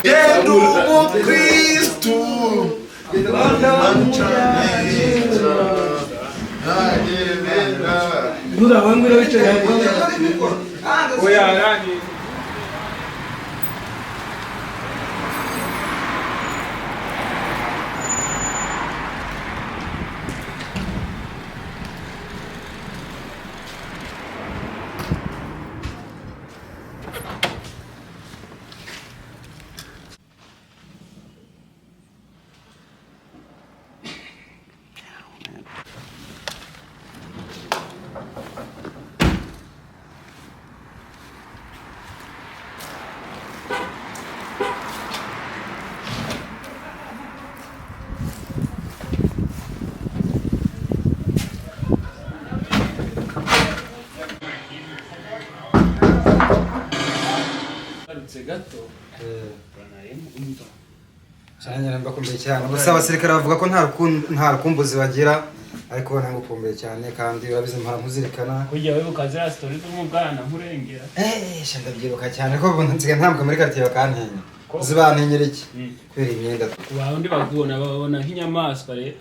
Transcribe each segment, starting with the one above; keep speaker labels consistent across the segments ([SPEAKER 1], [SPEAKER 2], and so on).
[SPEAKER 1] Genda umukristo
[SPEAKER 2] Nura wangu leo wicaye oya arani gato
[SPEAKER 3] cyane mbakumbuye cyane gusa abasirikare bavuga ko nta rukumbuzi bagira ariko ntangukumbuye cyane kandi urabize mpara muzirikana
[SPEAKER 2] kujya wibuka za story z'umugana nkurengera
[SPEAKER 3] shanda byibuka cyane ko nziga ntambwe muri quartier bakantenya zibantenyera iki kwera imyenda
[SPEAKER 2] wa undi babona nk'inyamaswa rero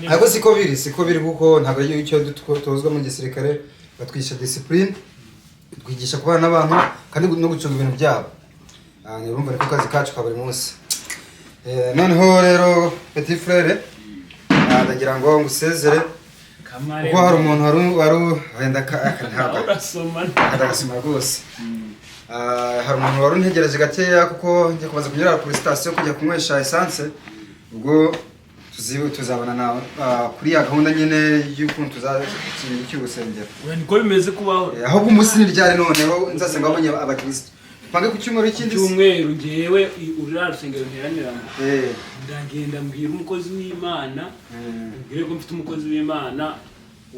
[SPEAKER 3] ariko siko biri kuko ntabwo ari icyo tuzwa mu gisirikare batwisha discipline twigisha kubana n'abantu kandi no gucunga ibintu byabo urumva niko kazi kacu ka buri munsi noneho rero petit frère ndagira ngo ngusezere kuko hari umuntu wari wenda agasoma rwose hari umuntu wari untegereje gakeya kuko njye kubaza kunyura kuri station kujya kunywesha essence ubwo tuzabana nawe kuri ya gahunda nyine y'ukuntu cy'urusengero
[SPEAKER 2] niko bimeze kubaho
[SPEAKER 3] ahubwo umunsi ni ryari noneho nzasenga abonye abakristo pange ku cyumweru ikindi
[SPEAKER 2] cyumweru ngewe urira rusengero nteraniramo ndagenda mbwira umukozi w'Imana mbwire ko mfite umukozi w'Imana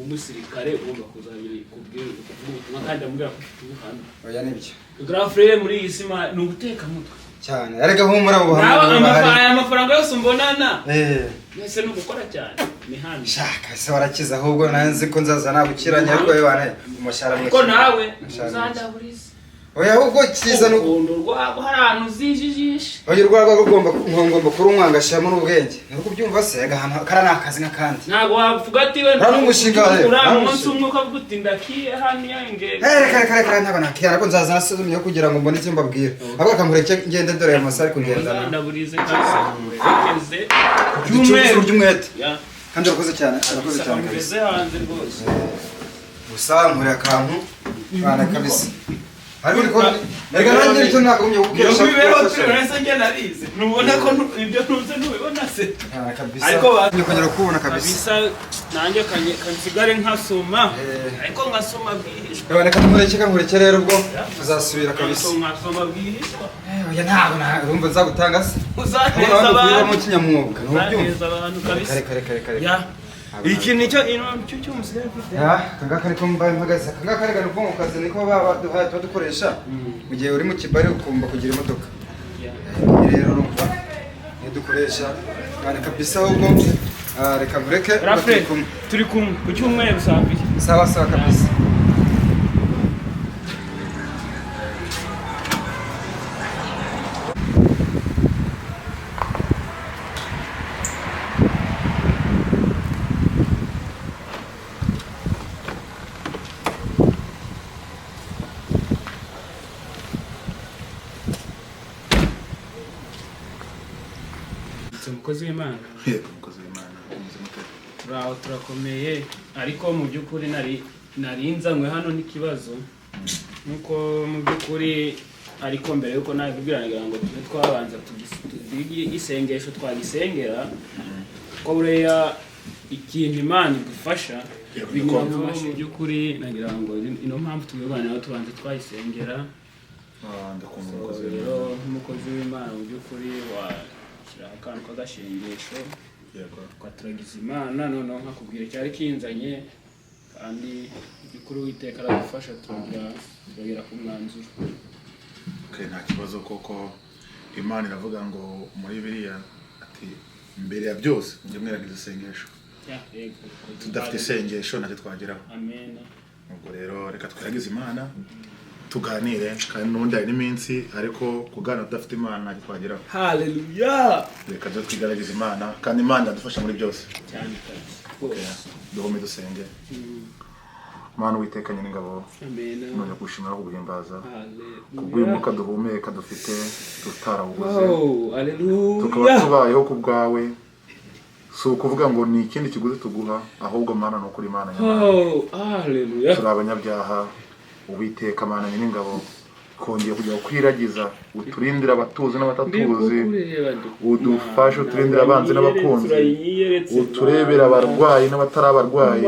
[SPEAKER 2] umusirikare ugomba kuzabiri kubwira ubutumwa kandi ambwira ko mfite ubuhamya
[SPEAKER 3] oya nibyo
[SPEAKER 2] grand frère muri iyi sima ni uguteka mutwe
[SPEAKER 3] cyane arega humura ubuhamya
[SPEAKER 2] amafaranga yose mbonana nese no gukora cyane mihanda
[SPEAKER 3] shaka se warakiza ahubwo nanze ko nzaza nagukiranya ariko we wane umushara
[SPEAKER 2] mwese ko nawe uzandaburiza
[SPEAKER 3] oya ahubwo kiza
[SPEAKER 2] n'urukundo rwabo hari ahantu zijijisha
[SPEAKER 3] oya urwagwa rugomba kuri umwangasha muri ubwenge nuko byumva se agahana kara nakazi nk'akandi
[SPEAKER 2] ntago wavuga ati we
[SPEAKER 3] n'umushinga we
[SPEAKER 2] umunsi umwe ukavuga uti ndakiye hano yangere
[SPEAKER 3] kare ntabwo nakiye ariko nzaza nasuzumye kugira ngo mbone icyo mbabwira ahubwo akamureke ngende ndore amasari kugendana
[SPEAKER 2] ndaburize kabisa kugeze
[SPEAKER 3] ry'umwete kandi urakoze cyane
[SPEAKER 2] kugeze hanze rwose
[SPEAKER 3] gusa nkore akantu bana kabisa ariko rega nanjye icyo nagumye gukesha
[SPEAKER 2] bibero turese nge narize nubona ko ibyo ntuze ntubibona se
[SPEAKER 3] ariko bakongera kubona
[SPEAKER 2] kabisa nanjye kansigare nkasoma ariko ngasoma bwihishwa
[SPEAKER 3] reka nkureke rero ubwo tuzasubira kabisa
[SPEAKER 2] nkasoma bwihishwa
[SPEAKER 3] oya ntabwo urumva nzagutanga se
[SPEAKER 2] uzateza abantu
[SPEAKER 3] mu kinyamwuga
[SPEAKER 2] uzateza abantu kabisa
[SPEAKER 3] kare
[SPEAKER 2] iki nicyo cyo musigare mfite
[SPEAKER 3] kangaka ariko mbaye mpagaze kangaka rega nuko mu kazi niko baduhaye tubadukoresha mu gihe uri mu kibari ukumva kugira imodoka rero urumva nidukoresha kandi kabisa ahubwo reka mureke
[SPEAKER 2] turi kumwe ku cyumweru
[SPEAKER 3] sawa kabisa
[SPEAKER 2] umukozi w'Imana turaho turakomeye ariko mu by'ukuri narinzanywe hano n'ikibazo nuko mu by'ukuri ariko mbere yuko nabibwiranaga ngo twabanza isengesho twagisengera ko buriya ikintu Imana idufasha binyuramo mu by'ukuri nagira ngo ino mpamvu tubiganiraho tubanza twayisengera rero nk'umukozi w'Imana mu by'ukuri akantu k'agashengesho twaturagiza Imana noneho nkakubwira cyari kinzanye kandi by'ukuri Uwiteka aradufasha turagera ku mwanzuro
[SPEAKER 1] nta kibazo koko Imana iravuga ngo muri Bibiliya ati mbere ya byose njye mweragiza isengesho tudafite isengesho ntacyo twageraho
[SPEAKER 2] amen
[SPEAKER 1] ubwo rero reka tweragize Imana tuganire kandi n'ubundi hari n'iminsi ariko kuganira tudafite Imana twageraho.
[SPEAKER 2] Haleluya.
[SPEAKER 1] Reka byo twigaragaza Imana kandi Imana yadufasha muri byose.
[SPEAKER 2] Cyane
[SPEAKER 1] Okay. Duhome dusenge. Mana witekanye n'ingabo.
[SPEAKER 2] Amen.
[SPEAKER 1] None gushimira ko guhimbaza.
[SPEAKER 2] Haleluya.
[SPEAKER 1] Kubw'umwuka duhumeka dufite tutarabuze.
[SPEAKER 2] Haleluya.
[SPEAKER 1] Tukaba tubayeho ku bwawe. So kuvuga ngo ni ikindi kiguzi tuguha ahubwo Mana no kuri Imana nyamana.
[SPEAKER 2] Haleluya.
[SPEAKER 1] Turi abanyabyaha Uwiteka Mana n'ingabo kongeye kujya kwiragiza uturindira abatuzi n'abatatuzi udufashe uturindira abanzi n'abakunzi uturebera abarwayi n'abatarabarwayi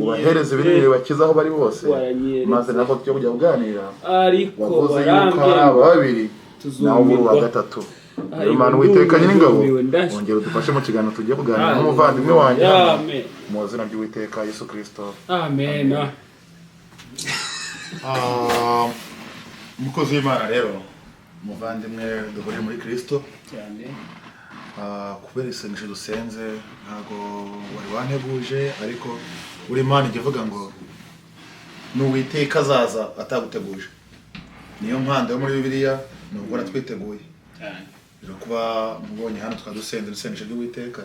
[SPEAKER 1] ubahereze ibinini bakiza aho bari bose maze nako tujya kujya kuganira wavuze yuko hari babiri nawe muri wa gatatu Imana Uwitekanye n'ingabo ongera udufashe mu kiganiro tugiye kuganira n'umuvandimwe wanjye mu izina ry'Uwiteka Yesu Kristo
[SPEAKER 2] amen.
[SPEAKER 1] Umukozi w'Imana rero umuvandimwe duhuriye muri Kristo
[SPEAKER 2] cyane
[SPEAKER 1] kubera isengesho dusenze ntago wari wanteguje ariko uri Imana ivuga ngo n'Uwiteka azaza ataguteguje niyo mpanda yo muri Bibiliya nubwo natwiteguye
[SPEAKER 2] cyane
[SPEAKER 1] rero kuba mubonye hano twadusenze isengesho ry'Uwiteka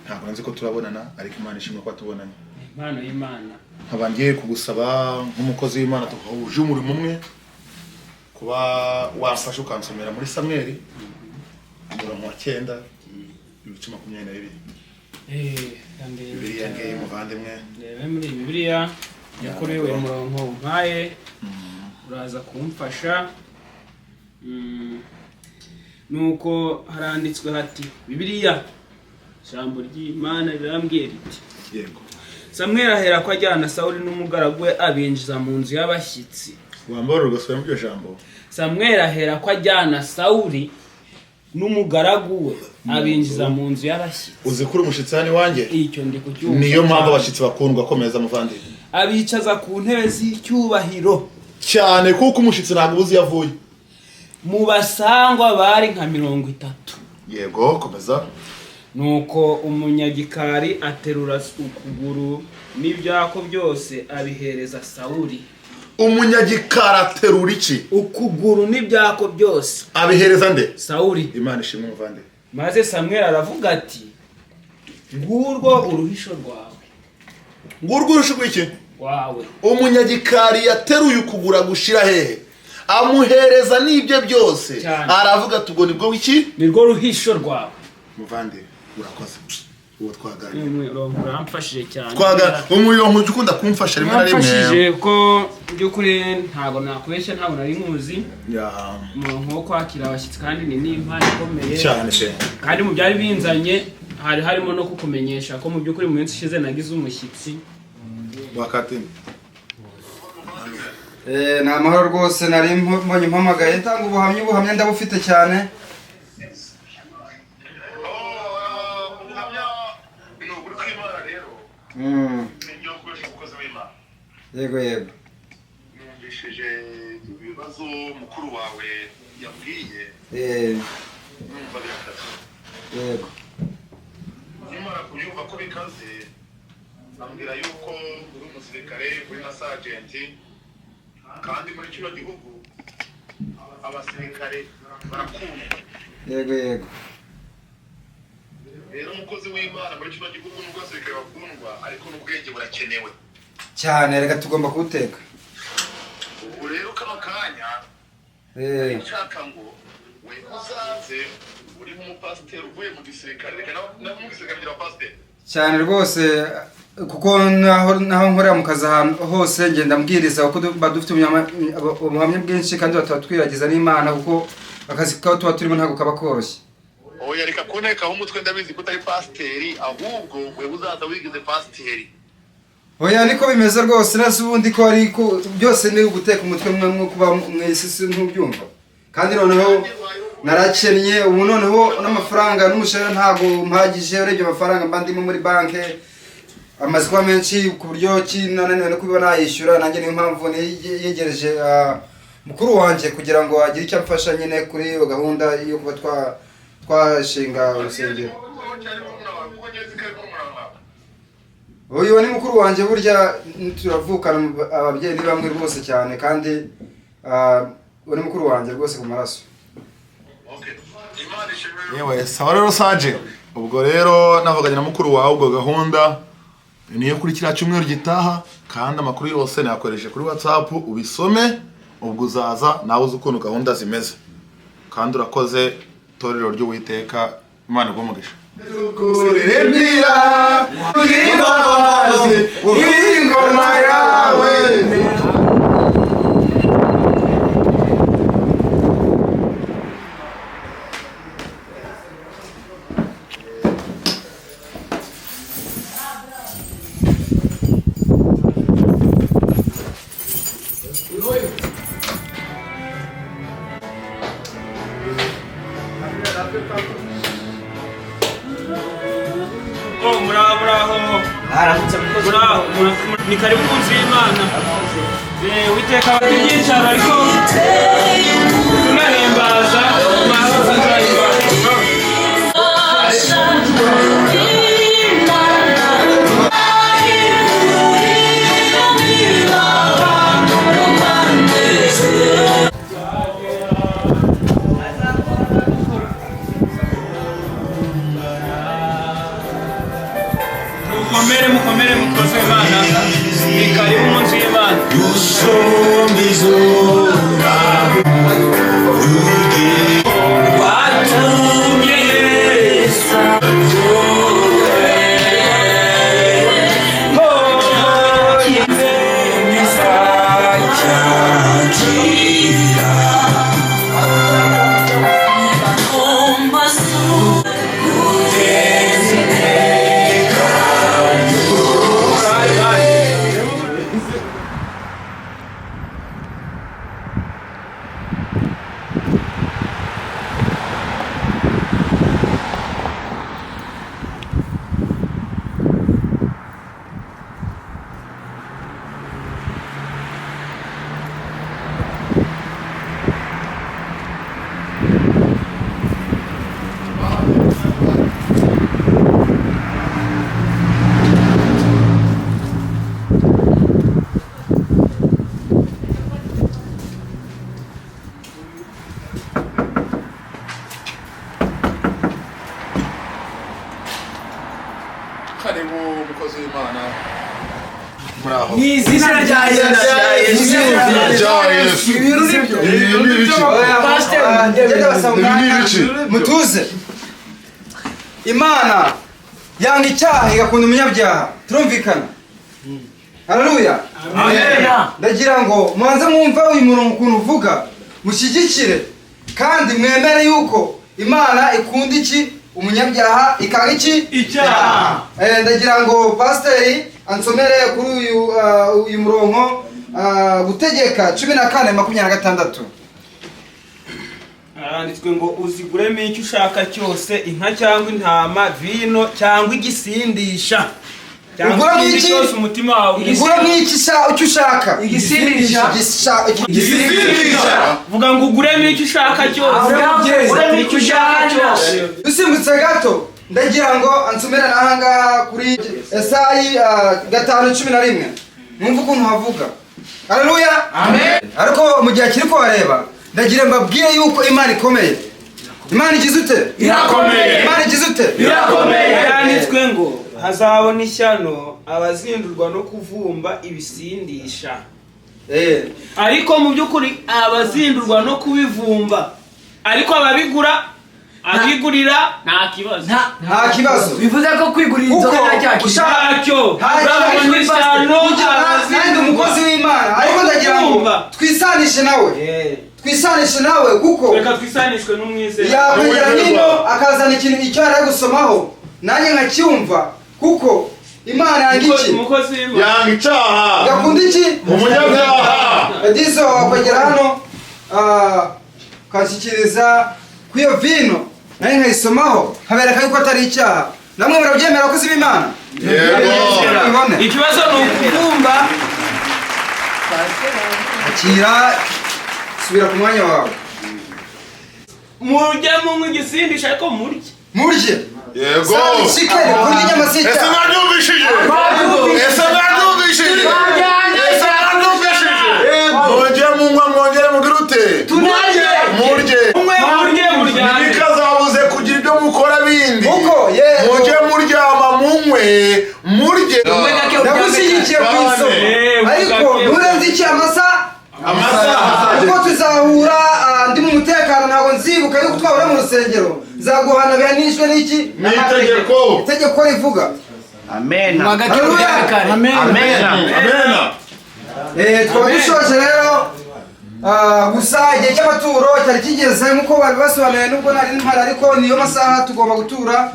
[SPEAKER 1] ntabwo nzi ko turabonana ariko Imana ishimwe ko tubonanye
[SPEAKER 2] impano y'Imana
[SPEAKER 1] nkabangiye kugusaba nk'umukozi w'Imana tuhuje umurimo umwe kuba wafasha ukansomera muri Samweli umurongo wa 9 ibice 22. Bibiliya ngiye muvandimwe
[SPEAKER 2] rebe muri Bibiliya yakorewe umurongo nkaye uraza kumfasha nuko haranditswe hati Bibiliya ijambo ry'Imana rirambwiye riti
[SPEAKER 1] yego
[SPEAKER 2] Samweli ahera ko ajyana Sawuli n'umugaragu we abinjiza mu nzu y'abashyitsi.
[SPEAKER 1] Wambara ugasubira mu jambo.
[SPEAKER 2] Samweli ahera ko ajyana Sawuli n'umugaragu we abinjiza mu nzu y'abashyitsi.
[SPEAKER 1] Uzikura umushitsani wanjye?
[SPEAKER 2] Icyo ndi kucyumva.
[SPEAKER 1] Niyo mpamvu abashyitsi bakundwa komeza muvandimwe.
[SPEAKER 2] Abicaza ku ntebe z'icyubahiro
[SPEAKER 1] cyane kuko umushitsi ntabwo uzi yavuye.
[SPEAKER 2] Mu basangwa bari nka 30.
[SPEAKER 1] Yego komeza.
[SPEAKER 2] Nuko umunyagikari aterura ukuguru n'ibyako byose abihereza Sawuli.
[SPEAKER 1] Umunyagikari aterura iki?
[SPEAKER 2] Ukuguru n'ibyako byose
[SPEAKER 1] abihereza nde?
[SPEAKER 2] Sawuli.
[SPEAKER 1] Imana ishimwe muvande.
[SPEAKER 2] Maze Samweli aravuga ati ngurwo uruhisho rwawe.
[SPEAKER 1] Ngurwo uruhisho rw'iki?
[SPEAKER 2] Wawe.
[SPEAKER 1] Umunyagikari yateruye ukugura gushira hehe? Amuhereza n'ibyo byose. Aravuga tubwo nibwo wiki?
[SPEAKER 2] Nirwo ruhisho rwawe.
[SPEAKER 1] Muvande. Urakoze uwo twaganira
[SPEAKER 2] uramfashije cyane
[SPEAKER 1] umuriro nk'uko ukunda kumfasha rimwe na rimwe
[SPEAKER 2] uramfashije ko by'ukuri ntago nakubeshya ntago nari nkuzi nko kwakira abashyitsi kandi ni n'impano ikomeye
[SPEAKER 1] cyane
[SPEAKER 2] kandi mu byari binzanye harimo no kukumenyesha ko mu by'ukuri mu minsi ishize nagize umushyitsi
[SPEAKER 1] wakati
[SPEAKER 3] nta mahoro rwose nari mbonye mpamagaye ntanga ubuhamya ndabufite cyane. Yego yego.
[SPEAKER 1] Numvishije ibibazo mukuru wawe yabwiye. Numva birakaze.
[SPEAKER 3] Yego.
[SPEAKER 1] Nimara kubyumva ko bikaze ambwira yuko uri umusirikare uri na Seargent kandi muri kino gihugu abasirikare barakunda.
[SPEAKER 3] Yego yego.
[SPEAKER 1] Rero umukozi w'Imana muri kino gihugu n'ubwo abasirikare bakundwa ariko n'ubwenge burakenewe.
[SPEAKER 3] Cyane reka tugomba kuwuteka.
[SPEAKER 1] Ubu rero kano kanya nshaka ngo we uzaze uri nk'umupasiteri uvuye mu gisirikare reka na mu gisirikare gira pasiteri
[SPEAKER 3] cyane rwose kuko naho nkorera mu kazi ahantu hose ngenda mbwiriza uko badufite ubuhamya bwinshi kandi batwiragiza n'Imana kuko akazi kaho tuba turimo ntabwo kaba koroshye.
[SPEAKER 1] Oya reka kuntekaho umutwe ndabizi ko utari pasiteri ahubwo we uzaza wigize pasiteri.
[SPEAKER 3] Oya niko bimeze rwose nase ubundi ko ariko byose ni uguteka umutwe mwe kuba mwesisi ntubyumva kandi noneho narakennye ubu noneho n'amafaranga n'umushara ntago mpagije urebye amafaranga mbandimo muri banke amaze kuba menshi ku buryo kinananiwe no kubona yishyura nanjye niyo mpamvu yegereje mukuru wanjye kugira ngo agire icyo amfasha nyine kuri iyo gahunda yo kuba twashinga urusengero. Uyu ni mukuru wanjye burya turavukana ababyeyi ni bamwe rwose cyane kandi uri mukuru wanjye rwose ku maraso.
[SPEAKER 1] Yewe sawa rero Sergent, ubwo rero navuganye na mukuru wawe ubwo gahunda niyo kuri kiriya cyumweru gitaha, kandi amakuru yose nayakoresheje kuri WhatsApp, ubisome ubwo uzaza nawe uzi ukuntu gahunda zimeze. Kandi urakoze torero ry'Uwiteka, Imana igumugisha.
[SPEAKER 2] Ni karibu munsi y'Imana. Uwiteka abatubyicaro ariko tunahimbaza mahoro nzayibasha. Mukomere mukoze Imana. Ni karibu munsi y'Imana.
[SPEAKER 3] Ni izina rya Yesu. Mutuze. Imana yanga icyaha igakunda umunyabyaha. Turumvikana? Haleluya. Amen. Ndagira ngo mwanze mwumve uyu murongo ukuntu uvuga, mushyigikire kandi mwemere yuko Imana ikunda iki? Umunyabyaha ikanga iki? Icyaha. Ndagira ngo Pastor ansomere kuri uyu murongo gutegeka 14:26.
[SPEAKER 2] Aranditswe ngo uziguremo icyo ushaka cyose, inka cyangwa intama, vino cyangwa igisindisha.
[SPEAKER 3] Ugura iki
[SPEAKER 2] cyose umutima wawe.
[SPEAKER 3] Ugura iki icyo ushaka? Igisindisha.
[SPEAKER 2] Vuga ngo uguremo icyo ushaka cyose. Uguremo icyo ushaka cyose.
[SPEAKER 3] Dusimbutse gato, ndagira ngo ansomere nahanga kuri Esayi 5:11. Mwumva ukuntu havuga. Haleluya. Amen. Ariko mu gihe kiri ko bareba, ndagira mbabwire yuko Imana ikomeye. Imana igize ute?
[SPEAKER 2] Irakomeye.
[SPEAKER 3] Imana igize ute?
[SPEAKER 2] Irakomeye. Yanditswe ngo hazabona ishyano abazindurwa no kuvumba ibisindisha. Ariko mu by'ukuri abazindurwa no kubivumba, ariko abigurira nta kibazo.
[SPEAKER 3] Nta kibazo.
[SPEAKER 4] Bivuze ko kwigurira inzoga
[SPEAKER 2] ushakyo
[SPEAKER 3] nandi umukozi w'Imana. Ariko ndagira ngo twisanishe nawe kuko
[SPEAKER 2] reka twisanishwe n'umwizera.
[SPEAKER 3] Yakwegera hino akazana ikintu icyo ari gusomaho nanjye nkacyumva, kuko Imana yanga iki?
[SPEAKER 2] Umukozi w'Imana
[SPEAKER 1] yanga icyaha,
[SPEAKER 3] gakunda iki?
[SPEAKER 1] umunyabyaha.
[SPEAKER 3] Adizo wakwegera hano kashyikiriza kuyo vino nanjye nkayisomaho nkabereka yuko atari icyaha. Namwe murabyemera ko ziba Imana?
[SPEAKER 1] Yego.
[SPEAKER 2] Ikibazo ni ukuvumba.
[SPEAKER 3] Akira, subira ku mwanya wawe.
[SPEAKER 2] Murye mu igisindisha ariko murye.
[SPEAKER 1] Yego.
[SPEAKER 3] Shikere kurya inyama z'icyaha.
[SPEAKER 1] Ese mwabyumvishije? Mwongere munywa, mwongere
[SPEAKER 3] rusengero nzaguhana bihanishwe n'iki
[SPEAKER 1] n'itegeko
[SPEAKER 3] itegeko rivuga
[SPEAKER 4] Amen.
[SPEAKER 3] Haleluya.
[SPEAKER 1] Amen.
[SPEAKER 3] Twaba dushoje rero gusa igihe cy'amaturo cyari kigeze nk'uko bari basobanuye nubwo nari mpari ariko niyo masaha tugomba gutura.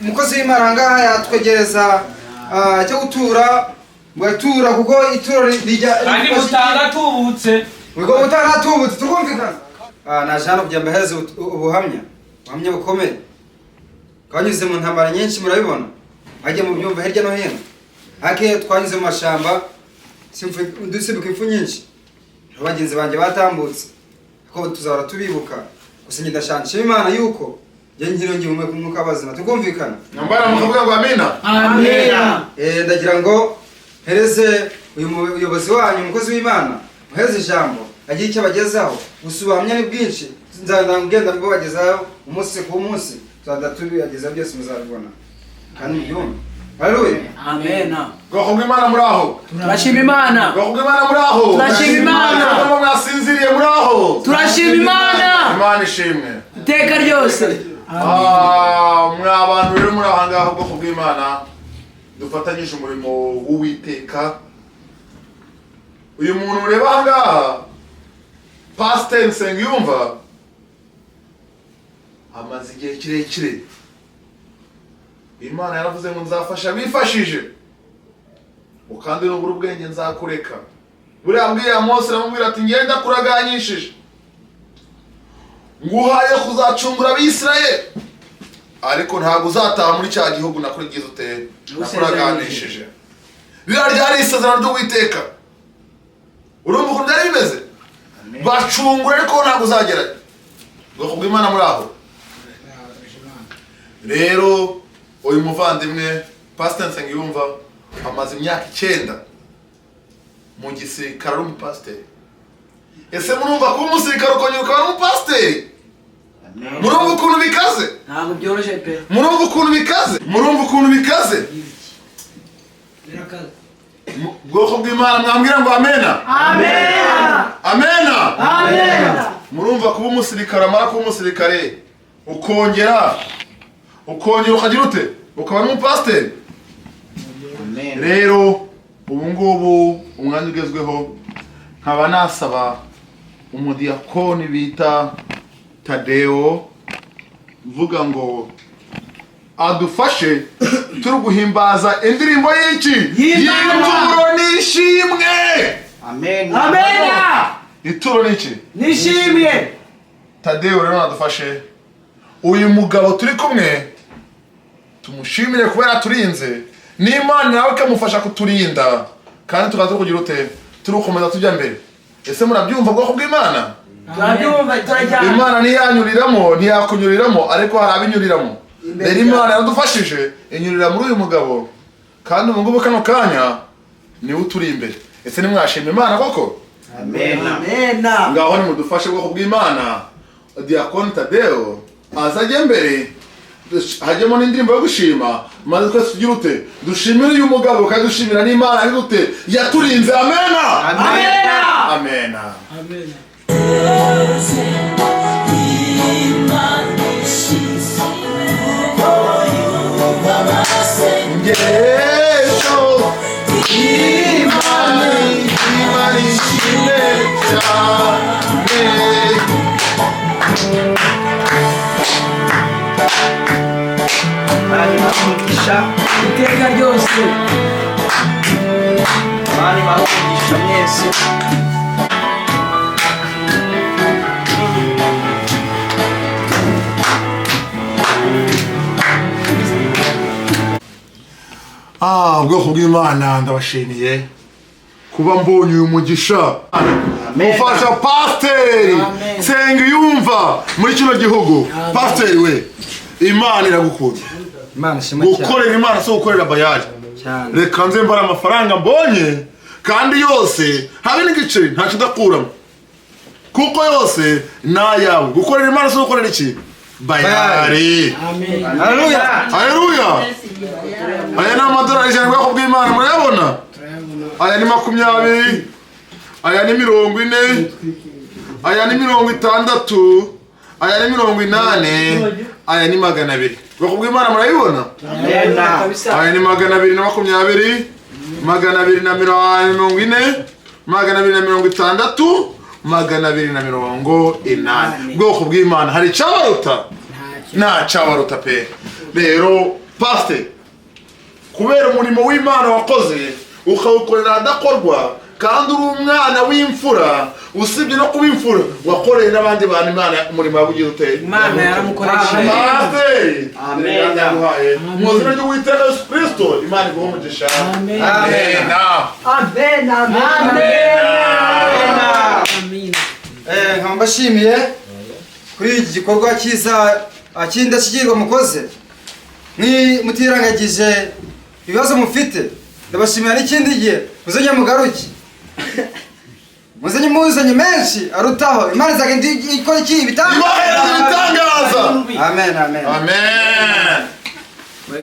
[SPEAKER 3] Umukozi w'Imana ngaha yatwegereza cyo gutura mugatura kuko ituro rijya
[SPEAKER 2] kandi mutanga tubutse
[SPEAKER 3] ubwo mutanga tubutse turumvikana. Naje hano kugira ngo mbaheze ubuhamya bukomeye twanyuze mu ntambara nyinshi murabibona ajye mu byumva hirya no hino hake twanyuze mu mashamba dusimbuka impfu nyinshi abagenzi banjye batambutse ko tuzahora tubibuka gusa ndashanje Imana yuko njye ngirongi mu mwuka bazima tukumvikana
[SPEAKER 1] nambara mukavuga ngo amina
[SPEAKER 2] amina.
[SPEAKER 3] Ndagira ngo hereze uyu muyobozi wanyu umukozi w'Imana muhereze ijambo agiye icyo bagezaho gusubahamya ni bwinshi nzagenda mbabagezaho umunsi ku munsi tuzadatubiageza byose muzabibona kandi byumva. Haleluya.
[SPEAKER 2] Amena.
[SPEAKER 1] Bwoko bw'Imana muraho
[SPEAKER 2] Turashima Imana.
[SPEAKER 1] Bwoko bw'Imana muraho
[SPEAKER 2] Turashima Imana.
[SPEAKER 1] Mwasinziriye muraho
[SPEAKER 2] Turashima Imana.
[SPEAKER 1] Imana ishimwe
[SPEAKER 2] Iteka ryose.
[SPEAKER 1] Mwa abantu rero muri aha ngaha bwoko bw'Imana dufatanyije umurimo w'Uwiteka. Uyu muntu ureba aha ngaha Pastor Nsengiyumva amaze igihe kirekire Imana yaravuze ngo nzafasha bifashije ukandi n'ubura ubwenge nzakureka. Buriya mbwiye Mose aramubwira ati ngenda kuraganyishije nguhaye kuzacungura abisirayeli ariko ntabwo uzataha muri cya gihugu nakurigize ute nakuraganishije. Biriya ryari isezerano ry'Uwiteka. Urumva uko byari bimeze bacungura ariko ntabwo uzagerayo. Bwoko bw'Imana muri aho rero uyu muvandimwe Pastor Nsengiyumva amaze imyaka 9 mu gisirikare ari umupasiteri. Ese murumva kuba umusirikare ukongera ukaba umupasiteri? Murumva ukuntu bikaze?
[SPEAKER 2] Ntabwo byoroshye pe.
[SPEAKER 1] Murumva ukuntu bikaze? Murumva ukuntu bikaze?
[SPEAKER 2] Birakaze.
[SPEAKER 1] Bwoko bw'Imana mwambwira ngo amena.
[SPEAKER 2] Amena.
[SPEAKER 1] Amena.
[SPEAKER 2] Amena.
[SPEAKER 1] Murumva kuba umusirikare amara kuba umusirikare ukongera ukagira ute ukaba n'umupasiteri. Rero ubu ngubu umwanya ugezweho nkaba nasaba umudiyakoni bita Tadeo mvuga ngo adufashe turi guhimbaza indirimbo y'iki y'ituro nishimwe.
[SPEAKER 4] Amen.
[SPEAKER 2] Amena.
[SPEAKER 1] Ituro niki
[SPEAKER 2] Nishimye.
[SPEAKER 1] Tadeo rero adufashe uyu mugabo turi kumwe tumushimire kubera turinze n'Imana nawe kamufasha kuturinda kandi tukaza kugira ute turukomeza tujya mbere. Ese murabyumva bwoko bw'Imana?
[SPEAKER 2] Turabyumva turajyana.
[SPEAKER 1] Imana ntiyanyuriramo ntiyakunyuriramo ariko hari abinyuriramo. Rero Imana yadufashije inyurira muri uyu mugabo kandi ubu ngubu kano kanya niwe uturi imbere. Ese nimwashima Imana koko?
[SPEAKER 4] Amen.
[SPEAKER 2] Amena.
[SPEAKER 1] Ngaho nimudufashe bwoko bw'Imana Diakoni Tadeo azajye mbere hajyemo n'indirimbo yo gushima maze twese tugira ute dushimire uyu mugabo kandi dushimira n'Imana ari gute yaturinze. Amena.
[SPEAKER 2] Amena.
[SPEAKER 1] Amena.
[SPEAKER 2] Amena.
[SPEAKER 1] Imana ishimwe cyane.
[SPEAKER 4] Bari bamugisha
[SPEAKER 2] Iteka ryose.
[SPEAKER 4] bari bamugisha mwese.
[SPEAKER 1] Ubwoko bw'Imana ndabashimiye kuba mbonye uyu mugisha mufasha Pastor Nsengiyumva muri kino gihugu. Pastor we Imana iragukunda.
[SPEAKER 3] Imana shima cyane.
[SPEAKER 1] Gukorera Imana so gukorera bayari.
[SPEAKER 3] Cyane.
[SPEAKER 1] Reka nze mbara amafaranga mbonye kandi yose habe n'igiceri nta kidakuramo kuko yose nayawe. Gukorera Imana so gukorera iki bayari.
[SPEAKER 2] Amen.
[SPEAKER 3] Haleluya.
[SPEAKER 1] Haleluya. Aya ni amadolari 100 bwoko bw'Imana murayabona? Aya ni 20, aya ni 40, aya ni 60, aya ni 80, aya ni 200. Ubwoko bw'Imana murabibona?
[SPEAKER 4] Amen.
[SPEAKER 1] Aya ni 220, 240, 260, 280. Ubwoko bw'Imana hari cyabaruta? Nta cyabaruta pe. Rero pastor, kubera umurimo w'Imana wakoze ukawukorera adakorwa, kandi uri umwana w'imfura, usibye no kuba imfura wakoreye n'abandi bantu Imana umurimo wabugize uteye.
[SPEAKER 4] Imana yaramukoresheje.
[SPEAKER 1] Amen. Mu izina ry'Uwiteka Yesu Kristo, Imana iguhe umugisha.
[SPEAKER 2] Amen.
[SPEAKER 1] Amen.
[SPEAKER 4] Amen.
[SPEAKER 2] Amen.
[SPEAKER 3] Nkaba mbashimiye kuri iki gikorwa cyiza cy'indashyikirwa mukoze, mutirangagije ibibazo mufite. Ndabashimira n'ikindi gihe muzajya mugaruke, muzanye menshi arutaho. Imana izagenda ikora iki? Ibitangaza.
[SPEAKER 1] Ibitangaza.
[SPEAKER 3] Amen.
[SPEAKER 1] Amen.